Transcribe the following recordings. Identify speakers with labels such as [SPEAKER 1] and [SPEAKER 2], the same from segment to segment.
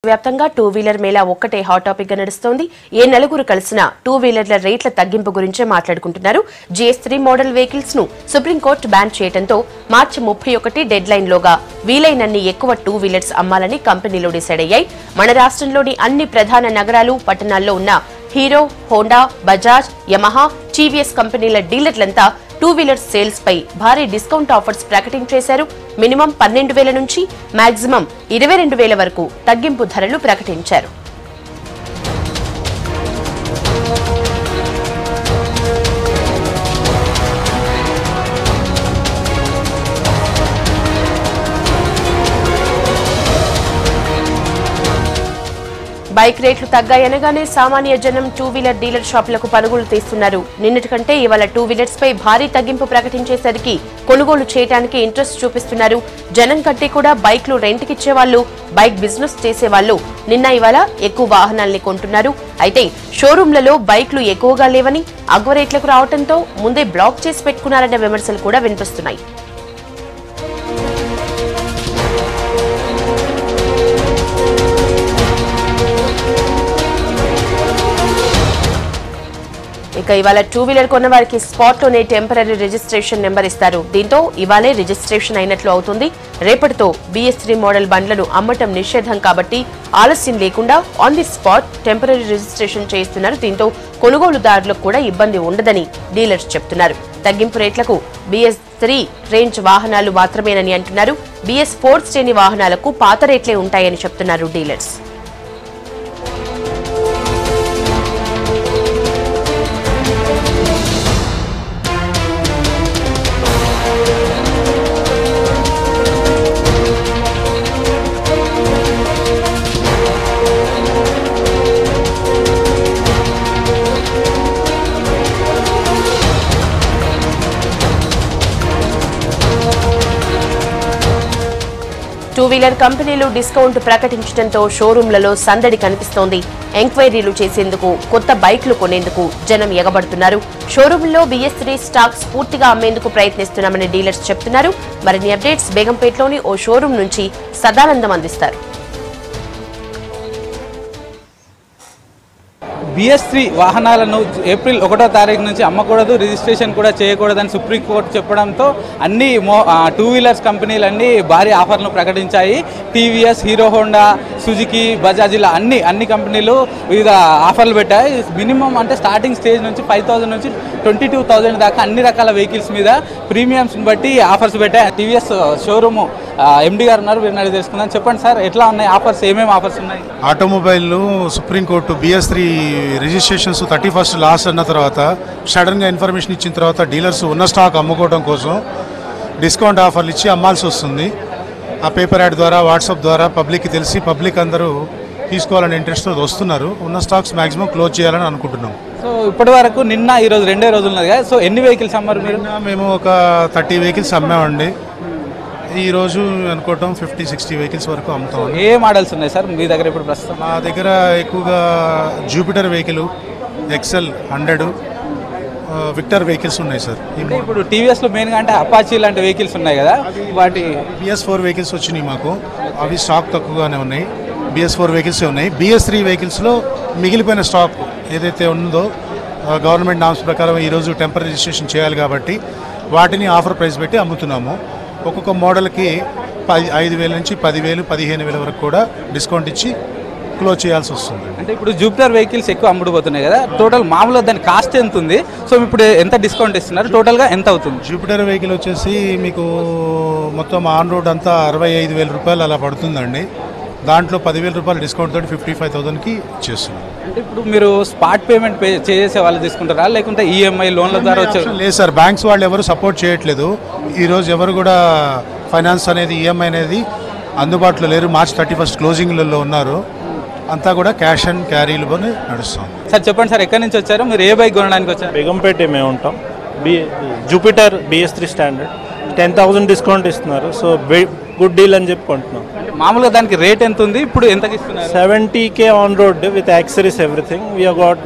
[SPEAKER 1] వ్యాప్తంగా two wheeler Mela ఒక్కటే hot topic గా నడుస్తోంది. ఏ నలుగురు కలిసిన టూ వీలర్ల రేట్ల తగ్గింపు గురించే మాట్లాడుకుంటున్నారు. GS3 మోడల్ వెహికల్స్ ను సుప్రీంకోర్టు బ్యాన్ చేయడంతో మార్చి 31 డెడ్ లైన్ లోగా వీలైనన్ని ఎక్కువ టూ వీలర్స్ అమ్మాలని కంపెనీలు డిసైడ్ అయ్యాయి. మన రాష్ట్రంలోని అన్ని ప్రధాన నగరాలు, పట్టణాల్లో ఉన్న hero, Honda, Bajaj, Yamaha, TVS కంపెనీల డీలర్లంతా టూ వీలర్ సేల్స్ పై భారీ డిస్కౌంట్ ఆఫర్స్ ప్రకటించేశారు. మినిమం 12,000 నుంచి మాక్సిమం 22,000 వరకు తగ్గింపు ధరలు ప్రకటించారు. బైక్ రేట్లు తగ్గాయనగానే సామాన్య జనం టూ వీలర్ డీలర్ షాపులకు పనుగోలు తీస్తున్నారు. నిన్నటి కంటే ఇవాళ టూ వీలర్స్ పై భారీ తగ్గింపు ప్రకటించేసరికి కొనుగోలు చేయడానికి ఇంట్రెస్ట్ చూపిస్తున్నారు. జనం కంటే కూడా బైక్లు రెంట్కిచ్చేవాళ్లు, బైక్ బిజినెస్ చేసేవాళ్లు నిన్న ఇవాళ ఎక్కువ వాహనాల్ని కొంటున్నారు. అయితే షోరూంలలో బైక్లు ఎక్కువగా లేవని, అగ్వ రేట్లకు రావడంతో ముందే బ్లాక్ చేసి పెట్టుకున్నారన్న విమర్శలు కూడా వినిపిస్తున్నాయి. ఇక ఇవాళ టూ వీలర్ కొన్న వారికి స్పాట్ లోనే టెంపరరీ రిజిస్ట్రేషన్ నెంబర్ ఇస్తారు. దీంతో ఇవాళే రిజిస్ట్రేషన్ అయినట్లు అవుతుంది. రేపటితో BS3 మోడల్ బండ్లను అమ్మటం నిషేధం కాబట్టి ఆలస్యం లేకుండా on the spot temporary registration చేయిస్తున్నారు. దీంతో కొనుగోలుదారులకు కూడా ఇబ్బంది ఉండదని డీలర్స్ చెప్తున్నారు. తగ్గింపు రేట్లకు BS3 రేంజ్ వాహనాలు మాత్రమేనని అంటున్నారు. BS4 శ్రేణి వాహనాలకు పాత రేట్లే ఉంటాయని చెప్తున్నారు డీలర్స్. టూ వీలర్ కంపెనీలు డిస్కౌంట్ ప్రకటించడంతో షోరూంలలో సందడి కనిపిస్తోంది. ఎంక్వైరీలు చేసేందుకు, కొత్త బైక్లు కొనేందుకు జనం ఎగబడుతున్నారు. షోరూంలో BS3 స్టాక్స్ పూర్తిగా అమ్మేందుకు ప్రయత్నిస్తున్నామని డీలర్స్ చెప్తున్నారు. మరిన్ని అప్డేట్స్ బేగంపేటలోని ఓ షోరూం నుంచి సదానందం అందిస్తారు.
[SPEAKER 2] BS3 వాహనాలను ఏప్రిల్ 1వ తారీఖు నుంచి అమ్మకూడదు, రిజిస్ట్రేషన్ కూడా చేయకూడదని సుప్రీంకోర్టు చెప్పడంతో అన్ని టూ వీలర్స్ కంపెనీలన్నీ భారీ ఆఫర్లను ప్రకటించాయి. TVS, hero Honda, Suzuki, Bajaj ఇలా అన్ని కంపెనీలు వివిధ ఆఫర్లు పెట్టాయి. మినిమం అంటే స్టార్టింగ్ స్టేజ్ నుంచి 5,000 నుంచి 22,000 దాకా అన్ని రకాల వెహికల్స్ మీద ప్రీమియమ్స్ని బట్టి ఆఫర్స్ పెట్టాయి. టీవీఎస్ షోరూమ్ MD గారు ఉన్నారు, వీరిని తెలుసుకుందాం. చెప్పండి సార్, ఎట్లా ఉన్నాయి ఆఫర్స్, ఏమేమి ఆఫర్స్ ఉన్నాయి?
[SPEAKER 3] Automobile supreme court BS3 registrations 31st last అన్న తర్వాత సడన్గా ఇన్ఫర్మేషన్ ఇచ్చిన తర్వాత డీలర్స్ ఉన్న స్టాక్ అమ్ముకోవడం కోసం డిస్కౌంట్ ఆఫర్లు ఇచ్చి అమ్మాల్సి వస్తుంది. ఆ పేపర్ యాడ్ ద్వారా, వాట్సాప్ ద్వారా పబ్లిక్కి తెలిసి పబ్లిక్ అందరూ తీసుకోవాలని ఇంట్రెస్ట్తో వస్తున్నారు. ఉన్న స్టాక్స్ మ్యాక్సిమం క్లోజ్ చేయాలని అనుకుంటున్నాం.
[SPEAKER 2] సో ఇప్పటి వరకు నిన్న ఈరోజు 2 రోజులు ఉన్నది కదా, సో ఎన్ని వెహికల్స్ అమ్మారు మీరు?
[SPEAKER 3] మేము ఒక 30 వెహికల్స్ అమ్మామండి. ఈరోజు అనుకోవటం 50-60 వెహికల్స్ వరకు అమ్ముతాం.
[SPEAKER 2] ఏ మోడల్స్ ఉన్నాయి సార్ మీ దగ్గర ఇప్పుడు ప్రస్తుతం?
[SPEAKER 3] మా దగ్గర ఎక్కువగా Jupiter vehicle, XL 100, Victor vehicles ఉన్నాయి సార్.
[SPEAKER 2] ఇప్పుడు టీవీఎస్లో మెయిన్గా అంటే అపాచీ లాంటి వెహికల్స్ ఉన్నాయి కదా, వాటి
[SPEAKER 3] BS4 వెహికల్స్ వచ్చినాయి మాకు. అవి స్టాక్ తక్కువగానే ఉన్నాయి. BS4 వెహికల్స్ ఉన్నాయి. BS3 వెహికల్స్లో మిగిలిపోయిన స్టాక్ ఏదైతే ఉందో గవర్నమెంట్ నామ్స్ ప్రకారం ఈరోజు టెంపరీ రిజిస్ట్రేషన్ చేయాలి కాబట్టి వాటిని ఆఫర్ ప్రైస్ పెట్టి అమ్ముతున్నాము. ఒక్కొక్క మోడల్కి 5,000 నుంచి 10,000, 15,000 వరకు కూడా డిస్కౌంట్ ఇచ్చి క్లోజ్ చేయాల్సి వస్తుంది.
[SPEAKER 2] అంటే ఇప్పుడు జూపిటర్ వెహికల్స్ ఎక్కువ అమ్ముడుపోతున్నాయి కదా, టోటల్ మామూలుగా దాని కాస్ట్ ఎంత ఉంది? సో ఇప్పుడు ఎంత డిస్కౌంట్ ఇస్తున్నారు, టోటల్గా ఎంత అవుతుంది?
[SPEAKER 3] జూపిటర్ వెహికల్ వచ్చేసి మీకు మొత్తం ఆన్ రోడ్ అంతా 65,000 రూపాయలు అలా పడుతుందండి. దాంట్లో 10,000 రూపాయలు డిస్కౌంట్ తోటి 55,000కి చేస్తున్నాం.
[SPEAKER 2] అంటే ఇప్పుడు మీరు స్పాట్ పేమెంట్ చేసే వాళ్ళు తీసుకుంటారా, లేకుంటే EMI లోన్ల ద్వారా వచ్చే?
[SPEAKER 3] లేదు సార్, బ్యాంక్స్ వాళ్ళు ఎవరు సపోర్ట్ చేయట్లేదు. ఈరోజు ఎవరు కూడా ఫైనాన్స్ అనేది, EMI అనేది అందుబాటులో లేరు. మార్చ్ 31 క్లోజింగ్లలో ఉన్నారు. అంతా కూడా క్యాష్ అండ్ క్యారీలోనే నడుస్తాం.
[SPEAKER 2] సార్ చెప్పండి సార్, ఎక్కడి నుంచి వచ్చారు మీరు, ఏ బైక్ కొనడానికి వచ్చారు?
[SPEAKER 4] బేగంపేట మేము ఉంటాం. జూపిటర్ BS3 స్టాండర్డ్ 10,000 డిస్కౌంట్ ఇస్తున్నారు. సో గుడ్ డీల్ అని చెప్పి కొంటున్నాం.
[SPEAKER 2] మామూలుగా దానికి రేట్ ఎంత ఉంది, ఇప్పుడు ఎంతకి ఇస్తున్నారు?
[SPEAKER 4] 70K on road with accessories everything.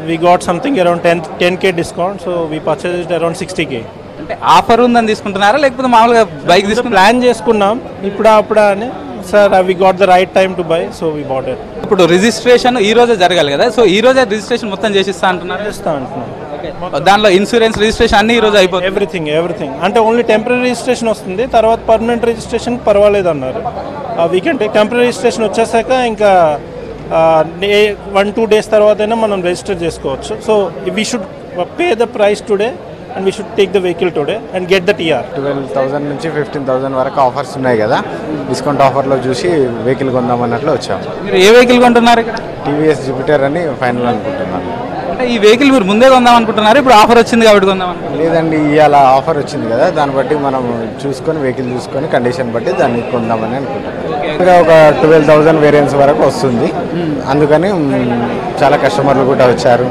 [SPEAKER 4] we got something around 10K discount, so we purchased it around 60K.
[SPEAKER 2] అంటే ఆఫర్ ఉందని తీసుకుంటున్నారా లేకపోతే మామూలుగా బైక్ తీసుకుని
[SPEAKER 4] ప్లాన్ చేసుకున్నాం ఇప్పుడు అప్పుడా అని sir, we got the right time to buy, so we bought it.
[SPEAKER 2] ఇప్పుడు రిజిస్ట్రేషన్ ఈ రోజే జరగాలి కదా, సో ఈ రోజే రిజిస్ట్రేషన్ మొత్తం చేసిస్తా అంటున్నారు.
[SPEAKER 4] చేస్తా అంటున్నాం.
[SPEAKER 2] దానిలో ఇన్సూరెన్స్ రిజిస్ట్రేషన్ అన్ని ఈ రోజు అయిపోతుంది.
[SPEAKER 4] ఎవ్రీథింగ్ అంటే ఓన్లీ టెంపరీ రిజిస్ట్రేషన్ వస్తుంది, తర్వాత పర్మనెంట్ రిజిస్ట్రేషన్ పర్వాలేదు అన్నారు. వీకెండ్ టెంపరీ రిజిస్ట్రేషన్ వచ్చేసాక ఇంకా 1-2 days తర్వాత అయినా మనం రిజిస్టర్ చేసుకోవచ్చు. So we should pay the price today and we should take the vehicle today and get the TR.
[SPEAKER 5] 12,000 నుంచి 15,000 వరకు ఆఫర్స్ ఉన్నాయి కదా, డిస్కౌంట్ ఆఫర్లో చూసి వెహికల్ కొందామన్నట్లు వచ్చాము.
[SPEAKER 2] మీరు ఏ వెహికల్ కొంటున్నారు ఇక్కడ?
[SPEAKER 5] టీవీఎస్ జూపిటర్ అని ఫైనల్ అనుకుంటున్నాను.
[SPEAKER 2] అంటే ఈ వెహికల్ మీరు ముందే కొందాం అనుకుంటున్నారు, ఇప్పుడు ఆఫర్ వచ్చింది కాబట్టి కొందాం అనుకుంటున్నారు?
[SPEAKER 5] లేదండి, ఇవాళ ఆఫర్ వచ్చింది కదా, దాన్ని బట్టి మనం చూసుకొని వెహికల్ చూసుకొని కండిషన్ బట్టి దాన్ని కొందామని అనుకుంటున్నాను. ఇంకా ఒక 12,000 వేరియంట్స్ వరకు వస్తుంది, అందుకని చాలా కస్టమర్లు కూడా వచ్చారు,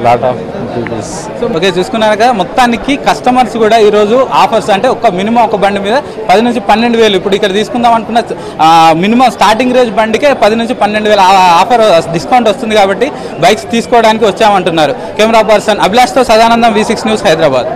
[SPEAKER 5] లాట్ ఆఫ్ పీపుల్స్.
[SPEAKER 2] ఓకే, చూసుకున్నారు కదా, మొత్తానికి కస్టమర్స్ కూడా ఈరోజు ఆఫర్స్ అంటే మినిమం ఒక బండి మీద 10 నుంచి 12,000. ఇప్పుడు ఇక్కడ తీసుకుందాం అనుకున్న మినిమం స్టార్టింగ్ రేంజ్ బండికే 10 నుంచి 12,000 ఆఫర్ డిస్కౌంట్ వస్తుంది కాబట్టి బైక్స్ తీసుకోవడానికి వచ్చామంటున్నారు. కెమెరా పర్సన్ అభిలాష్తో సదానందం, V6 న్యూస్, హైదరాబాద్.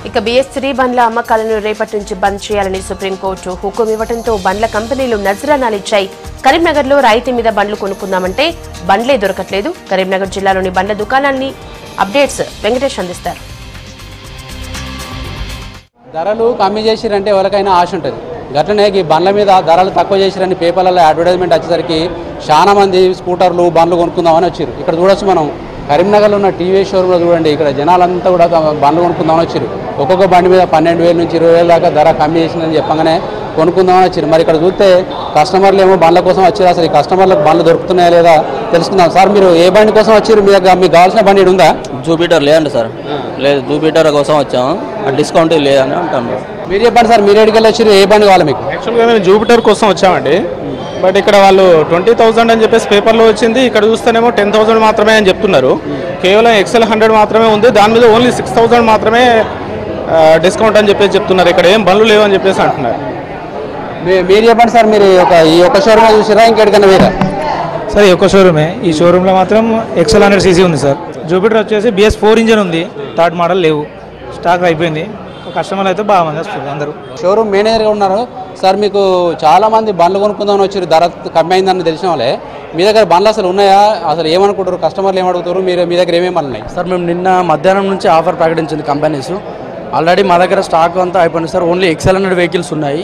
[SPEAKER 1] ఇక BS3 బండ్ల అమ్మకాలను రేపటి నుంచి బంద్ చేయాలని సుప్రీంకోర్టు హుకుం ఇవ్వడంతో బండ్ల కంపెనీలు నజరానాలిచ్చాయి. కరీంనగర్లో రాయితీ మీద బండ్లు కొనుక్కుందామంటే బండ్లే దొరకట్లేదు. కరీంనగర్ జిల్లాలోని బండ్ల దుకాణాన్ని అప్డేట్స్ వెంకటేష్ అందిస్తారు.
[SPEAKER 6] ధరలు కమ్మి చేసిరంటే ఎవరికైనా ఆశ ఉంటుంది. గట్లనే ఈ బండ్ల మీద ధరలు తక్కువ చేసిరని పేపర్లలో అడ్వర్టైజ్మెంట్ వచ్చేసరికి చాలా మంది స్కూటర్లు బండ్లు కొనుక్కుందామని వచ్చారు. ఇక్కడ చూడొచ్చు మనం కరీంనగర్లో ఉన్న టీవీఎస్ షోరూంలో చూడండి, ఇక్కడ జనాలంతా కూడా బండ్లు కొనుక్కుందామని వచ్చారు. ఒక్కొక్క బండి మీద 12,000 నుంచి 20,000 దాకా ధర కమ్మి చేసిందని చెప్పగానే కొనుక్కుందామని వచ్చారు. మరి ఇక్కడ చూస్తే కస్టమర్లు ఏమో బండ్ల కోసం వచ్చారు. అసలు ఈ కస్టమర్లకు బండ్లు దొరుకుతున్నాయా లేదా తెలుసుకుందాం. సార్, మీరు ఏ బండి కోసం వచ్చారు? మీకు కావాల్సిన బండి ఉందా?
[SPEAKER 7] జూపిటర్ లేదండి సార్, లేదు, జూపిటర్ కోసం వచ్చాము, డిస్కౌంట్ లేదని అంటాను.
[SPEAKER 6] మీరు చెప్పండి సార్, మీరు ఎక్కడికి వచ్చారు, ఏ బండి కావాలి మీకు?
[SPEAKER 8] యాక్చువల్గా మేము జూపిటర్ కోసం వచ్చామండి, బట్ ఇక్కడ వాళ్ళు 20,000 అని చెప్పేసి పేపర్లో వచ్చింది, ఇక్కడ చూస్తేనేమో 10,000 మాత్రమే అని చెప్తున్నారు. కేవలం XL 100 మాత్రమే ఉంది, దాని మీద ఓన్లీ 6,000 మాత్రమే డిస్కౌంట్ అని చెప్పేసి చెప్తున్నారు. ఇక్కడ ఏం బండ్లు లేవు అని చెప్పేసి అంటున్నారు.
[SPEAKER 6] మీరు చెప్పండి సార్, మీరు ఈ ఒక్క షోరూమ్ చూసారా ఇంకెక్కడికన్నా వేరా?
[SPEAKER 9] సార్, ఈ ఒక్క షోరూమే. ఈ షోరూంలో మాత్రం XL 100cc ఉంది సార్. జూపిటర్ వచ్చేసి BS4 ఇంజన్ ఉంది, థర్డ్ మోడల్ లేవు, స్టాక్ అయిపోయింది. కస్టమర్లు అయితే బాగా మంది వస్తారు అందరూ.
[SPEAKER 6] షోరూమ్ మేనేజర్గా ఉన్నారు సార్. మీకు చాలా మంది బండ్లు కొనుక్కుందామని వచ్చారు, ధర కమ్మి అయిందని తెలిసిన వాళ్ళే. మీ దగ్గర బండ్లు అసలు ఉన్నాయా? అసలు ఏమనుకుంటారు కస్టమర్లు, ఏమడుగుతారు? మీ దగ్గర ఏమేమి బండ్లు ఉన్నాయి?
[SPEAKER 7] సార్, మేము నిన్న మధ్యాహ్నం నుంచి ఆఫర్ ప్రకటించింది కంపెనీస్. ఆల్రెడీ మా దగ్గర స్టాక్ అంతా అయిపోయింది సార్. ఓన్లీ XL 100 వెహికల్స్ ఉన్నాయి.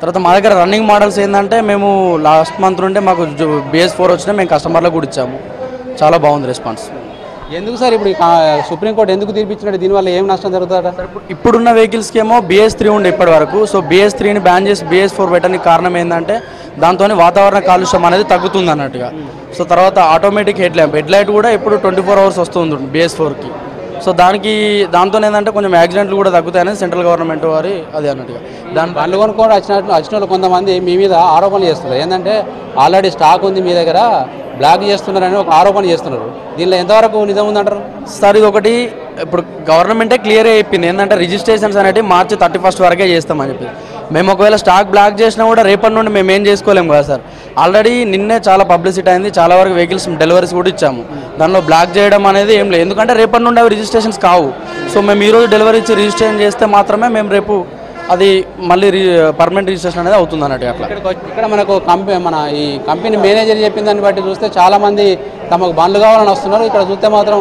[SPEAKER 7] తర్వాత మా దగ్గర రన్నింగ్ మోడల్స్ ఏంటంటే, మేము లాస్ట్ మంత్ నుండి మాకు BS4 వచ్చినా మేము కస్టమర్లకు కూడా ఇచ్చాము. చాలా బాగుంది రెస్పాన్స్.
[SPEAKER 6] ఎందుకు సార్ ఇప్పుడు సుప్రీంకోర్టు ఎందుకు తీర్పిచ్చినట్టు? దీనివల్ల ఏం నష్టం జరుగుతుందా?
[SPEAKER 7] ఇప్పుడున్న వెహికల్స్కి ఏమో BS3 ఉండే ఇప్పటి వరకు. సో BS3ని బ్యాన్ చేసి BS4 పెట్టడానికి కారణం ఏంటంటే, దాంతో వాతావరణ కాలుష్యం అనేది తగ్గుతుంది అన్నట్టుగా. సో తర్వాత ఆటోమేటిక్ హెడ్ లైట్ కూడా ఇప్పుడు 24 hours వస్తుంది BS4కి. సో దాంతో ఏంటంటే కొంచెం యాక్సిడెంట్లు కూడా తగ్గుతాయని సెంట్రల్ గవర్నమెంట్ వారి అది అన్నట్టుగా.
[SPEAKER 6] బండ్లు కొనుక్కొని వచ్చిన వాళ్ళు కొంతమంది మీ మీద ఆరోపణలు చేస్తున్నారు. ఏంటంటే ఆల్రెడీ స్టాక్ ఉంది మీ దగ్గర, బ్లాక్ చేస్తున్నారని ఒక ఆరోపణ చేస్తున్నారు. దీనిలో ఎంతవరకు నిజం ఉందంటారు?
[SPEAKER 7] సార్, ఇది ఒకటి ఇప్పుడు గవర్నమెంటే క్లియర్గా చెప్పింది ఏంటంటే, రిజిస్ట్రేషన్స్ అనేవి March 31 వరకే చేస్తామని చెప్పి. మేము ఒకవేళ స్టాక్ బ్లాక్ చేసినా కూడా రేపటి నుండి మేము ఏం చేసుకోలేము కదా సార్. ఆల్రెడీ నిన్నే చాలా పబ్లిసిటీ అయింది, చాలా వరకు వెహికల్స్ డెలివరీస్ కూడా ఇచ్చాము. దానిలో బ్లాక్ చేయడం అనేది ఏం లేదు, ఎందుకంటే రేపటి నుండి అవి రిజిస్ట్రేషన్స్ కావు. సో మేము ఈరోజు డెలివరీ ఇచ్చి రిజిస్ట్రేషన్ చేస్తే మాత్రమే మేము రేపు అది మళ్ళీ పర్మనెంట్ రిజిస్ట్రేషన్ అనేది అవుతుంది అన్నట్టు. అట్లా
[SPEAKER 6] ఇక్కడ మనకు మన ఈ కంపెనీ మేనేజర్ చెప్పిన దాన్ని బట్టి చూస్తే చాలా మంది తమకు బండ్లు కావాలని వస్తున్నారు. ఇక్కడ చూస్తే మాత్రం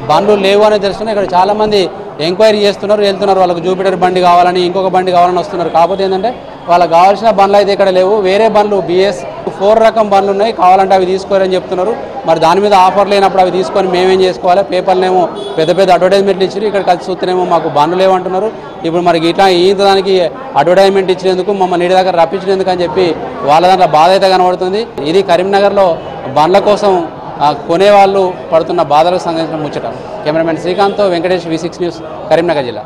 [SPEAKER 6] బండ్లు లేవు అనేది తెలుస్తున్నాయి. ఇక్కడ చాలా మంది ఎంక్వైరీ చేస్తున్నారు, వెళ్తున్నారు. వాళ్ళకు జూపిటర్ బండి కావాలని, ఇంకొక బండి కావాలని వస్తున్నారు. కాకపోతే ఏంటంటే వాళ్ళకి కావాల్సిన బండ్లు అయితే ఇక్కడ లేవు. వేరే బండ్లు BS4 రకం బండ్లు ఉన్నాయి, కావాలంటే అవి తీసుకోరని చెప్తున్నారు. మరి దాని మీద ఆఫర్ లేనప్పుడు అవి తీసుకొని మేమేం చేసుకోవాలి? పేపర్లేమో పెద్ద పెద్ద అడ్వర్టైజ్మెంట్లు ఇచ్చారు, ఇక్కడ కలిసి చూస్తేనేమో మాకు బండ్లు లేవంటున్నారు. ఇప్పుడు మరి ఇట్లా దానికి అడ్వర్టైజ్మెంట్ ఇచ్చినందుకు, మమ్మల్ని నీటి దగ్గర రప్పించినందుకు అని చెప్పి వాళ్ళ దాంట్లో బాధ అయితే కనబడుతుంది. ఇది కరీంనగర్లో బండ్ల కోసం కొనేవాళ్ళు పడుతున్న బాధలకు సంబంధించిన ముచ్చట. కెమెరామెన్ శ్రీకాంత్తో వెంకటేష్, V6 న్యూస్, కరీంనగర్ జిల్లా.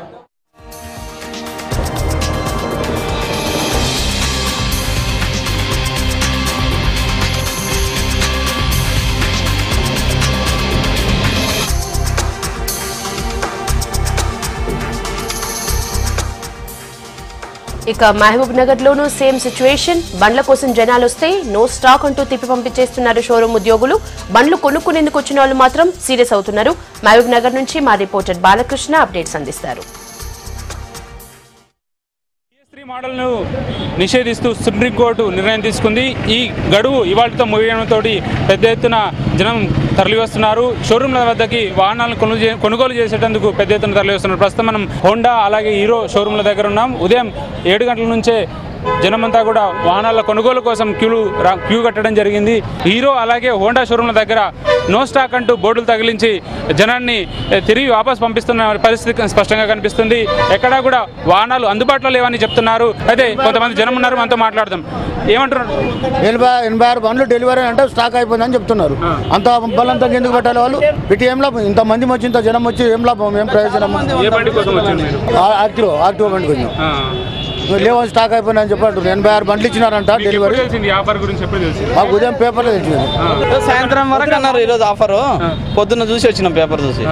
[SPEAKER 1] ఇక మహబూబ్ నగర్ లోనూ సేమ్ సిచ్యువేషన్. బండ్ల కోసం జనాలు వస్తే నో స్టాక్ అంటూ తిప్పి పంపించేస్తున్నారు షోరూమ్ ఉద్యోగులు. బండ్లు కొనుక్కునేందుకు వచ్చిన వాళ్ళు మాత్రం సీరియస్ అవుతున్నారు. మహబూబ్ నగర్ నుంచి మా రిపోర్టర్ బాలకృష్ణ అప్డేట్స్ అందిస్తారు.
[SPEAKER 10] మోడల్ను నిషేధిస్తూ సుప్రీంకోర్టు నిర్ణయం తీసుకుంది. ఈ గడువు ఇవాళతో ముగియడంతో పెద్ద ఎత్తున జనం తరలివస్తున్నారు. షోరూమ్ల వద్దకి వాహనాలను కొనుగోలు చేసేటందుకు పెద్ద ఎత్తున తరలివస్తున్నారు. ప్రస్తుతం మనం హోండా అలాగే హీరో షోరూమ్ల దగ్గర ఉన్నాం. ఉదయం 7 గంటల నుంచే జనమంతా కూడా వాహనాల కొనుగోలు కోసం క్యూ కట్టడం జరిగింది. హీరో అలాగే హోండా షోరూమ్ల దగ్గర నో స్టాక్ అంటూ బోర్డులు తగిలించి జనాన్ని తిరిగి వాపస్ పంపిస్తున్న పరిస్థితి స్పష్టంగా కనిపిస్తుంది. ఎక్కడా కూడా వాహనాలు అందుబాటులో లేవని చెప్తున్నారు. అయితే కొంతమంది జనం ఉన్నారు, మనతో మాట్లాడదాం. ఏమంటున్నారు?
[SPEAKER 11] 86 బండ్లు డెలివరీ అంటే స్టాక్ అయిపోయిందని చెప్తున్నారు. అంత బలంతంగా ఎందుకు పెట్టాలి వాళ్ళు? ఇటు ఏం లాభం? ఇంత మంది వచ్చి ఇంత జనం వచ్చి ఏం లాభం, ఏం ప్రయోజనం? యాక్టివ్ బండి కొంచెం లేవని స్టాక్ అయిపోయినా అని చెప్పండి. 86 బండ్లు ఇచ్చినారంట డెలివరీ. మాకు ఉదయం పేపర్లో తెలిసింది.
[SPEAKER 7] సాయంత్రం వరకు అన్నారు ఈరోజు ఆఫరు. పొద్దున్న చూసి వచ్చినాం పేపర్ చూసి.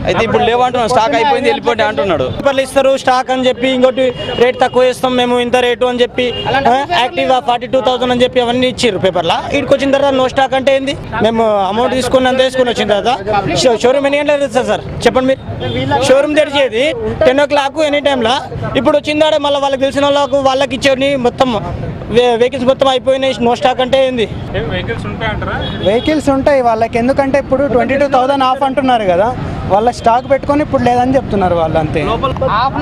[SPEAKER 7] అయితే ఇప్పుడు లేవంటున్నాడు, స్టాక్ అయిపోయింది వెళ్ళిపోతే అంటున్నాడు.
[SPEAKER 12] పేపర్లు ఇస్తారు స్టాక్ అని చెప్పి, ఇంకోటి రేట్ తక్కువ ఇస్తాం మేము ఇంత రేటు అని చెప్పి, యాక్టివ్గా 42,000 అని చెప్పి అవన్నీ ఇచ్చారు పేపర్లో. ఇక్కడికి వచ్చిన తర్వాత నో స్టాక్ అంటే ఏంది? మేము అమౌంట్ తీసుకుని అంత వేసుకుని వచ్చిన తర్వాత షోరూమ్ ఎన్ని గంటలకు తెస్తారు సార్ చెప్పండి మీరు? షోరూమ్ తెరిచేది 10 o'clock ఎనీ టైంలో. ఇప్పుడు వచ్చిందాడే మళ్ళీ వాళ్ళకి తెలిసిన వాళ్ళకి ఇచ్చేది మొత్తం వెహికల్స్ మొత్తం అయిపోయినాయి. నో స్టాక్ అంటే ఏంది?
[SPEAKER 13] వెహికల్స్ ఉంటాయి వాళ్ళకి, ఎందుకంటే ఇప్పుడు 22,000 ఆఫ్ అంటున్నారు కదా, వాళ్ళ స్టాక్ పెట్టుకొని ఇప్పుడు లేదని చెప్తున్నారు వాళ్ళు. అంతే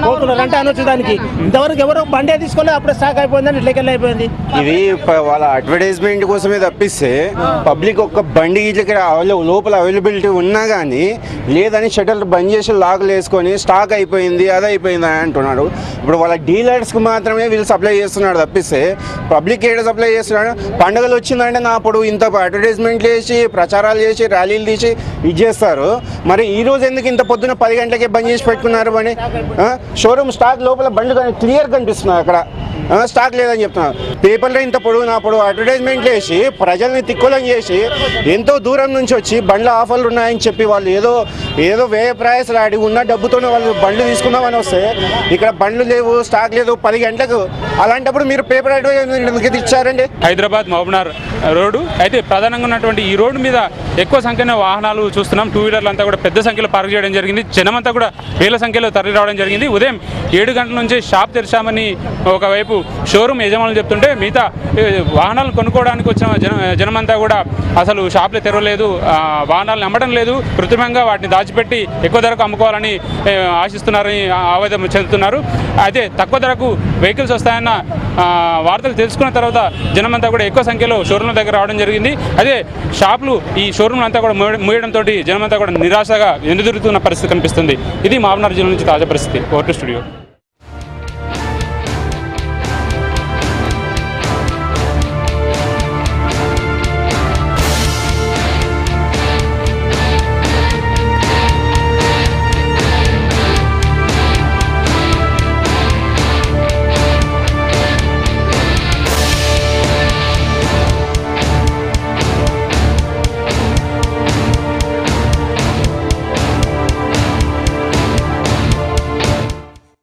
[SPEAKER 12] పోతున్నారు అంటే అనొచ్చు దానికి. ఇంతవరకు ఎవరు బండి తీసుకోలేదు, అప్పుడే స్టాక్ అయిపోయిందని ఇట్లకెళ్ళి అయిపోయింది.
[SPEAKER 14] ఇది వాళ్ళ అడ్వర్టైజ్మెంట్ కోసమే తప్పిస్తే పబ్లిక్ ఒక్క బండి ఇట్లకి లోపల అవైలబిలిటీ ఉన్నా కానీ లేదని షటర్లు బంద్ చేసి లాగులు వేసుకొని స్టాక్ అయిపోయింది అది అయిపోయింది అని అంటున్నాడు. ఇప్పుడు వాళ్ళ డీలర్స్కి మాత్రమే వీళ్ళు సప్లై చేస్తున్నాడు తప్పిస్తే పబ్లిక్ ఏడ సప్లై చేస్తున్నాడు? పండుగలు వచ్చిందంటే నా అప్పుడు ఇంత అడ్వర్టైజ్మెంట్లు చేసి ప్రచారాలు చేసి ర్యాలీలు తీసి ఇది చేస్తారు. మరి ఈ రోజు ఎందుకు ఇంత పొద్దున 10 గంటలకే బంద్ చేసి పెట్టుకున్నారు అని? షోరూమ్ స్టాక్ లోపల బండ్లు క్లియర్ కనిపిస్తున్నాయి, అక్కడ స్టాక్ లేదని చెప్తున్నారు. పేపర్లో ఇంత పొడుగు నా పొడుగు అడ్వర్టైజ్మెంట్లు వేసి ప్రజల్ని తిక్కులం చేసి ఎంతో దూరం నుంచి వచ్చి బండ్ల ఆఫర్లు ఉన్నాయని చెప్పి వాళ్ళు ఏదో వ్యయ ప్రయాసాలు ఆడి ఉన్న డబ్బుతోనే వాళ్ళు బండ్లు తీసుకుందామని వస్తే ఇక్కడ బండ్లు లేవు, స్టాక్ లేదు 10 గంటలకు. అలాంటప్పుడు మీరు పేపర్ అడ్వర్టైజ్మెంట్ ఇచ్చారండి.
[SPEAKER 10] హైదరాబాద్ మహబూబ్నగర్ రోడ్డు అయితే ప్రధానంగా ఉన్నటువంటి ఈ రోడ్డు మీద ఎక్కువ సంఖ్యలో వాహనాలు చూస్తున్నాం. 2 వీలర్లు అంతా కూడా పెద్ద సంఖ్యలో పార్క్ చేయడం జరిగింది. జనమంతా కూడా వేల సంఖ్యలో తరలి రావడం జరిగింది. ఉదయం 7 గంటల నుంచి షాప్ తెరిచామని ఒకవైపు షోరూమ్ యజమానులు చెప్తుంటే మిగతా వాహనాలు కొనుక్కోవడానికి వచ్చిన జనమంతా కూడా అసలు షాప్లు తెరవలేదు, వాహనాలను అమ్మడం లేదు, కృత్రిమంగా వాటిని దాచిపెట్టి ఎక్కువ ధరకు అమ్ముకోవాలని ఆశిస్తున్నారని ఆవేదన చెందుతున్నారు. అయితే తక్కువ ధరకు వెహికల్స్ వస్తాయన్న వార్తలు తెలుసుకున్న తర్వాత జనమంతా కూడా ఎక్కువ సంఖ్యలో షోరూమ్ల దగ్గర రావడం జరిగింది. అదే షాపులు ఈ షోరూమ్లు అంతా కూడా మూయడంతో జనమంతా కూడా నిరాశగా ఎదురుతున్న పరిస్థితి కనిపిస్తుంది. ఇది మహబూబ్నగర్ జిల్లా నుంచి తాజా పరిస్థితి. Vote studio.